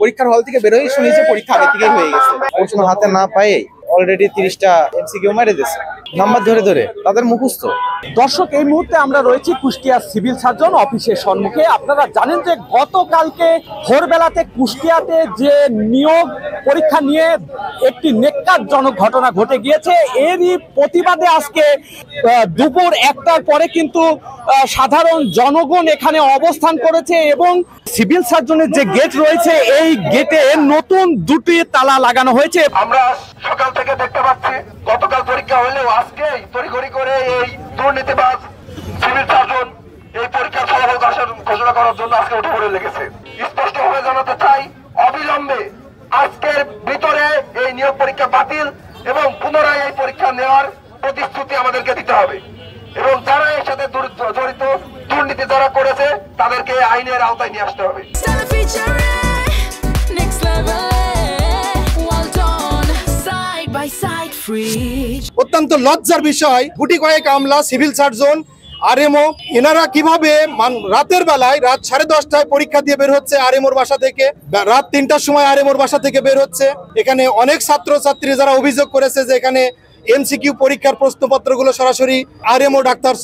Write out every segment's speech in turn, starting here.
পরীক্ষার হল থেকে বেরোই শুনি যে পরীক্ষা আগে থেকেই হয়ে গেছে। প্রশ্ন হাতে না পায়ে অলরেডি 30টা এমসিকিউ মেরে দিয়েছে নাম্বার ধরে ধরে, তাদের মুখস্থ। দর্শক, এই মুহূর্তে আমরা রয়েছি কুষ্টিয়া সিভিল সার্জন অফিসের সম্মুখে। আপনারা জানেন যে গতকালকে ভোরবেলাতে কুষ্টিয়াতে যে নিয়োগ পরীক্ষা নিয়ে একটি নেক্কারজনক ঘটনা ঘটে গিয়েছে, এরই প্রতিবাদে আজকে দুপুর 1টার পরে কিন্তু সাধারণ জনগণ এখানে অবস্থান করেছে এবং সিভিল সার্জনের যে গেট রয়েছে এই গেটে নতুন 2টি তালা লাগানো হয়েছে। আমরা সকাল থেকে দেখতে পাচ্ছি গতকাল পরীক্ষা হলেও আজকে তড়িঘড়ি করে এই দুর্নীতিবাজ সিভিল সার্জন এই পরীক্ষার ফলাফল ঘোষণা করার জন্য আজকে উঠে পড়ে লেগেছে। স্পষ্টভাবে জানাতে চাই, অবিলম্বে আজকের ভিতরে এই নিয়োগ পরীক্ষা বাতিল এবং পুনরায় এই পরীক্ষা নেওয়ার প্রতিশ্রুতি আমাদেরকে দিতে হবে এবং যারা এর সাথে জড়িত দুর্নীতি যারা করেছে তাদেরকে আইনের আওতায় নিয়ে আসতে হবে। অত্যন্ত লজ্জার বিষয়, গুটি কয়েক আমলা, সিভিল সার্জন, আরএমও, এনারা কিভাবে রাতের বেলায় রাত 10:30টায় পরীক্ষা দিয়ে বের হচ্ছে আরএমওর বাসা থেকে, রাত 3টার সময় আরএমওর বাসা থেকে বের হচ্ছে। এখানে অনেক ছাত্রছাত্রী যারা অভিযোগ করেছে যে এখানে এমসিকিউ পরীক্ষার প্রশ্নপত্রগুলো সরাসরি আরএমও ডাক্তার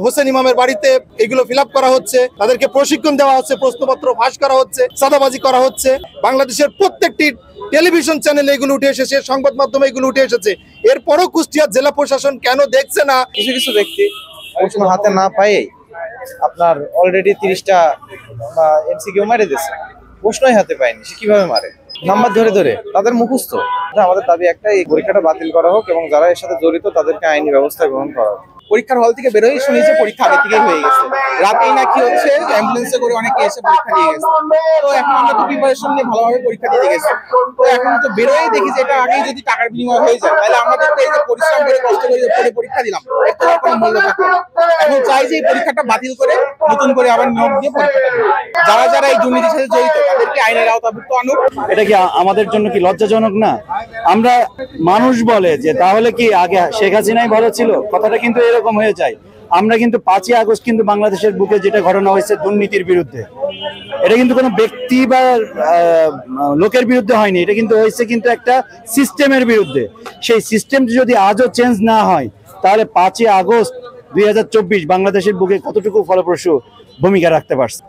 হোসেন ইমামের বাড়িতে এগুলো ফিল করা হচ্ছে, তাদেরকে প্রশিক্ষণ দেওয়া হচ্ছে, প্রশ্নপত্র ফাঁস করা হচ্ছে, চাঁদাবাজি করা হচ্ছে। বাংলাদেশের প্রত্যেকটি টেলিভিশন চ্যানেলে এগুলো উঠে এসেছে, সংবাদ মাধ্যমে এগুলো উঠে এসেছে। এরপরও কুষ্টিয়া জেলা প্রশাসন কেন দেখছে না? কিছু কিছু ব্যক্তি প্রশ্ন হাতে না পায়ে আপনার অলরেডি 30টা এমসিকিউ মেরে দিয়েছে, প্রশ্নই হাতে পায়নি, সে কিভাবে মারে? নাম্বার ধরে ধরে, তাদের মুখস্থ। আমাদের দাবি একটা, এই পরীক্ষাটা বাতিল করা হোক এবং যারা এর সাথে জড়িত তাদেরকে আইনি ব্যবস্থা গ্রহণ করা হোক। পরীক্ষার হল থেকে বেরোই শুনি যে পরীক্ষা আগে থেকেই হয়ে গেছে, রাতেই নাকি হচ্ছে অ্যাম্বুলেন্সে করে অনেকে এসে পরীক্ষা দিয়ে গেছে। তো এখন আমরা তো প্রিপারেশন নিয়ে ভালোভাবে পরীক্ষা দিতে গেছি, তো এখন তো বেরোই দেখি যে এটা আগেই যদি টাকার বিনিময় হয়ে যায় তাহলে আমাদের তো এই যে পরিশ্রম করে কষ্ট করে পরীক্ষা দিলাম এর তো কোনো মূল্য থাকবে না। এখন চাই যে এই পরীক্ষাটা বাতিল করে নতুন করে আবার নিয়োগ দিয়ে পরীক্ষাটা দিই। যারা যারা এই দুর্নীতির সাথে জড়িত তাদেরকে আইনের আওতাভুক্ত আনুক। এটা কি আমাদের জন্য কি লজ্জাজনক না? আমরা মানুষ বলে যে তাহলে কি আগে শেখ হাসিনাই ভালো ছিল, কথাটা কিন্তু এরকম হয়ে যায়। আমরা কিন্তু 5ই আগস্ট কিন্তু বাংলাদেশের বুকে যেটা ঘটনা হয়েছে দুর্নীতির বিরুদ্ধে, এটা কিন্তু কোনো ব্যক্তি বা লোকের বিরুদ্ধে হয়নি, এটা কিন্তু হয়েছে কিন্তু একটা সিস্টেমের বিরুদ্ধে। সেই সিস্টেম যদি আজও চেঞ্জ না হয় তাহলে 5ই আগস্ট 2024 বাংলাদেশের বুকে কতটুকু ফলপ্রসূ ভূমিকা রাখতে পারছে।